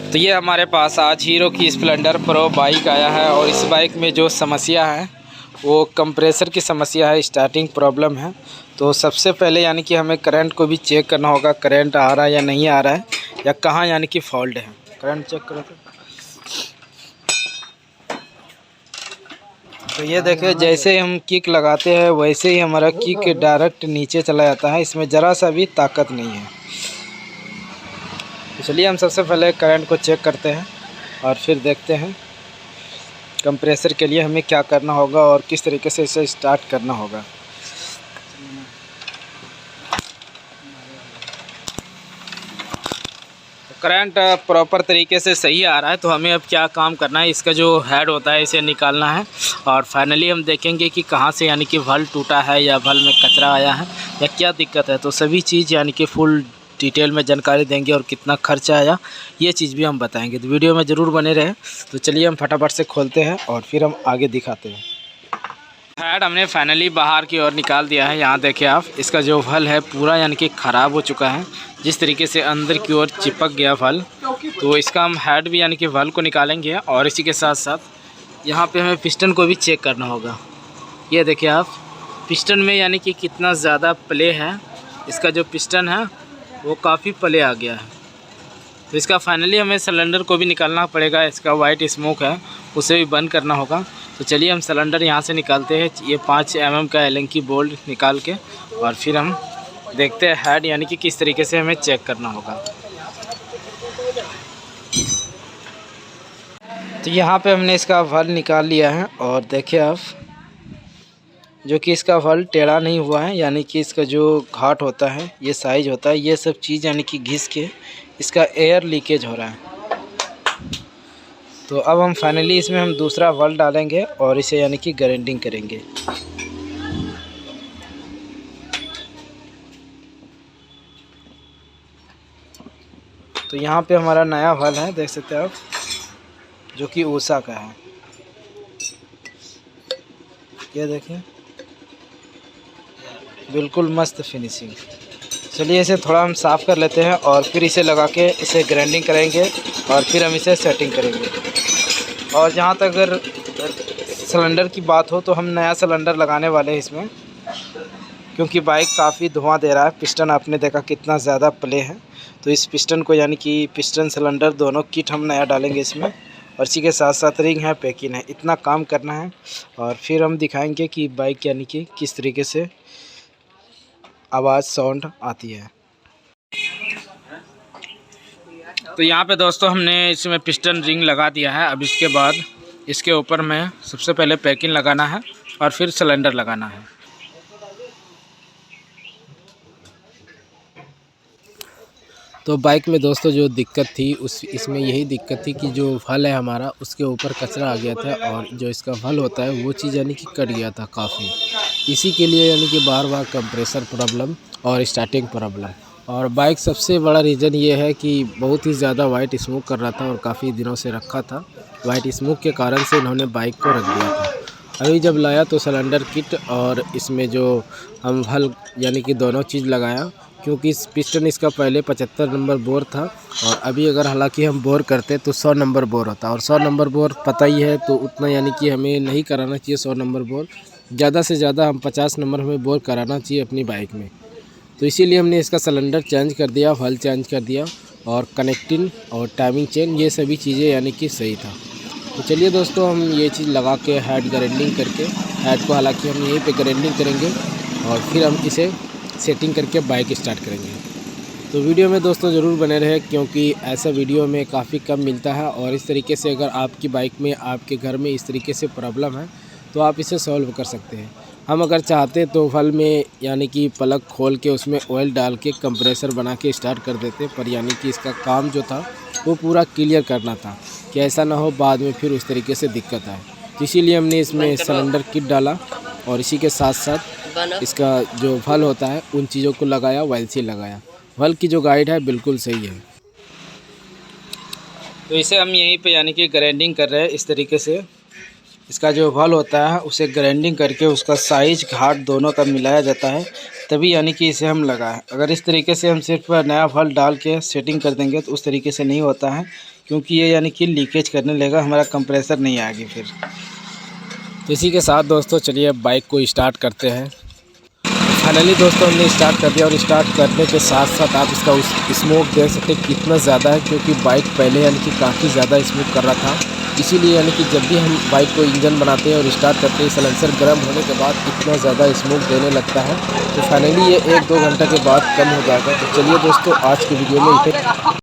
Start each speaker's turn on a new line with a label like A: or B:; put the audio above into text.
A: तो ये हमारे पास आज हीरो की स्प्लेंडर प्रो बाइक आया है और इस बाइक में जो समस्या है वो कंप्रेसर की समस्या है, स्टार्टिंग प्रॉब्लम है। तो सबसे पहले यानी कि हमें करंट को भी चेक करना होगा, करंट आ रहा है या नहीं आ रहा है या कहाँ यानी कि फॉल्ट है। करंट चेक करो तो ये देखिए, जैसे हम किक लगाते हैं वैसे ही हमारा किक डायरेक्ट नीचे चला जाता है, इसमें ज़रा सा भी ताकत नहीं है। तो चलिए हम सबसे पहले करंट को चेक करते हैं और फिर देखते हैं कंप्रेसर के लिए हमें क्या करना होगा और किस तरीके से इसे स्टार्ट करना होगा। करंट प्रॉपर तरीके से सही आ रहा है, तो हमें अब क्या काम करना है, इसका जो हेड होता है इसे निकालना है और फाइनली हम देखेंगे कि कहाँ से यानी कि वल्व टूटा है या वल्व में कचरा आया है या क्या दिक्कत है। तो सभी चीज़ यानी कि फुल डिटेल में जानकारी देंगे और कितना खर्चा आया ये चीज़ भी हम बताएंगे। तो वीडियो में ज़रूर बने रहें। तो चलिए हम फटाफट से खोलते हैं और फिर हम आगे दिखाते हैं। हेड हमने फाइनली बाहर की ओर निकाल दिया है। यहाँ देखिए आप, इसका जो वल्व है पूरा यानी कि ख़राब हो चुका है, जिस तरीके से अंदर की ओर चिपक गया वल्व। तो इसका हम हेड भी यानी कि वल्व को निकालेंगे और इसी के साथ साथ यहाँ पे हमें पिस्टन को भी चेक करना होगा। ये देखिए आप, पिस्टन में यानी कि कितना ज़्यादा प्ले है, इसका जो पिस्टन है वो काफ़ी प्ले आ गया है। तो इसका फाइनली हमें सिलेंडर को भी निकालना पड़ेगा, इसका वाइट स्मोक है उसे भी बंद करना होगा। तो चलिए हम सिलेंडर यहाँ से निकालते हैं, ये 5 mm का एलन की बोल्ट निकाल के और फिर हम देखते हैं हेड यानी कि किस तरीके से हमें चेक करना होगा। तो यहाँ पे हमने इसका वल्व निकाल लिया है और देखिए आप, जो कि इसका वल्व टेढ़ा नहीं हुआ है, यानी कि इसका जो घाट होता है, ये साइज होता है, ये सब चीज़ यानी कि घिस के इसका एयर लीकेज हो रहा है। तो अब हम फाइनली इसमें हम दूसरा वल्व डालेंगे और इसे यानी कि ग्राइंडिंग करेंगे। तो यहाँ पे हमारा नया वल्व है, देख सकते हैं आप, जो कि ऊषा का है। ये देखें, बिल्कुल मस्त फिनिशिंग। चलिए इसे थोड़ा हम साफ़ कर लेते हैं और फिर इसे लगा के इसे ग्राइंडिंग करेंगे और फिर हम इसे सेटिंग करेंगे। और जहाँ तक अगर सिलेंडर की बात हो तो हम नया सिलेंडर लगाने वाले हैं इसमें, क्योंकि बाइक काफ़ी धुआं दे रहा है। पिस्टन आपने देखा कितना ज़्यादा प्ले है, तो इस पिस्टन को यानी कि पिस्टन सिलेंडर दोनों किट हम नया डालेंगे इसमें और इसी के साथ साथ रिंग है, पैकिंग है, इतना काम करना है और फिर हम दिखाएंगे कि बाइक यानी कि किस तरीके से आवाज़ साउंड आती है। तो यहाँ पे दोस्तों हमने इसमें पिस्टन रिंग लगा दिया है। अब इसके बाद इसके ऊपर में सबसे पहले पैकिंग लगाना है और फिर सिलेंडर लगाना है। तो बाइक में दोस्तों जो दिक्कत थी इसमें यही दिक्कत थी कि जो वल्व है हमारा उसके ऊपर कचरा आ गया था और जो इसका वल्व होता है वो चीज़ यानी कि कट गया था काफ़ी। इसी के लिए यानी कि बार बार कंप्रेसर प्रॉब्लम और स्टार्टिंग प्रॉब्लम। और बाइक सबसे बड़ा रीज़न ये है कि बहुत ही ज़्यादा वाइट स्मोक कर रहा था और काफ़ी दिनों से रखा था। वाइट स्मोक के कारण से इन्होंने बाइक को रख दिया था। अभी जब लाया तो सिलेंडर किट और इसमें जो हम वल्व यानी कि दोनों चीज़ लगाया, क्योंकि इस पिस्टन इसका पहले 75 नंबर बोर था और अभी अगर हालांकि हम बोर करते तो 100 नंबर बोर होता और 100 नंबर बोर पता ही है, तो उतना यानी कि हमें नहीं कराना चाहिए 100 नंबर बोर। ज़्यादा से ज़्यादा हम 50 नंबर हमें बोर कराना चाहिए अपनी बाइक में। तो इसीलिए हमने इसका सिलेंडर चेंज कर दिया, वल्व चेंज कर दिया और कनेक्टिंग और टाइमिंग चेन ये सभी चीज़ें यानी कि सही था। तो चलिए दोस्तों हम ये चीज़ लगा के हेड ग्राइंडिंग करके, हेड को हालांकि हम यहीं पे ग्राइंडिंग करेंगे और फिर हम इसे सेटिंग करके बाइक स्टार्ट करेंगे। तो वीडियो में दोस्तों ज़रूर बने रहे, क्योंकि ऐसा वीडियो में काफ़ी कम मिलता है और इस तरीके से अगर आपकी बाइक में, आपके घर में इस तरीके से प्रॉब्लम है तो आप इसे सॉल्व कर सकते हैं। हम अगर चाहते तो वल्व में यानी कि प्लग खोल के उसमें ऑयल डाल के कंप्रेसर बना के स्टार्ट कर देते, पर यानी कि इसका काम जो था वो पूरा क्लियर करना था कि ऐसा ना हो बाद में फिर उस तरीके से दिक्कत आए। तो इसीलिए हमने इसमें सिलेंडर किट डाला और इसी के साथ साथ इसका जो वल्व होता है उन चीज़ों को लगाया, वाइल सी लगाया। वल्व की जो गाइड है बिल्कुल सही है। तो इसे हम यहीं पे यानी कि ग्राइंडिंग कर रहे हैं इस तरीके से। इसका जो वल्व होता है उसे ग्राइंडिंग करके उसका साइज घाट दोनों तब मिलाया जाता है, तभी यानी कि इसे हम लगाएं। अगर इस तरीके से हम सिर्फ नया वल्व डाल के सेटिंग कर देंगे तो उस तरीके से नहीं होता है,
B: क्योंकि ये यानी कि लीकेज करने लगेगा, हमारा कंप्रेसर नहीं आएगी फिर।
A: तो इसी के साथ दोस्तों चलिए अब बाइक को स्टार्ट करते हैं। फाइनली दोस्तों हमने स्टार्ट कर दिया और स्टार्ट करने के साथ साथ आप इसका उस स्मोक देख सकते हैं कितना ज़्यादा है, क्योंकि बाइक पहले यानी कि काफ़ी ज़्यादा स्मोक कर रहा था। इसीलिए यानी कि जब भी हम बाइक को इंजन बनाते हैं और स्टार्ट करते हैं, साइलेंसर गर्म होने के बाद इतना ज़्यादा स्मोक देने लगता है। तो फाइनली ये 1-2 घंटे के बाद कम हो जाएगा। तो चलिए दोस्तों आज की वीडियो में इतने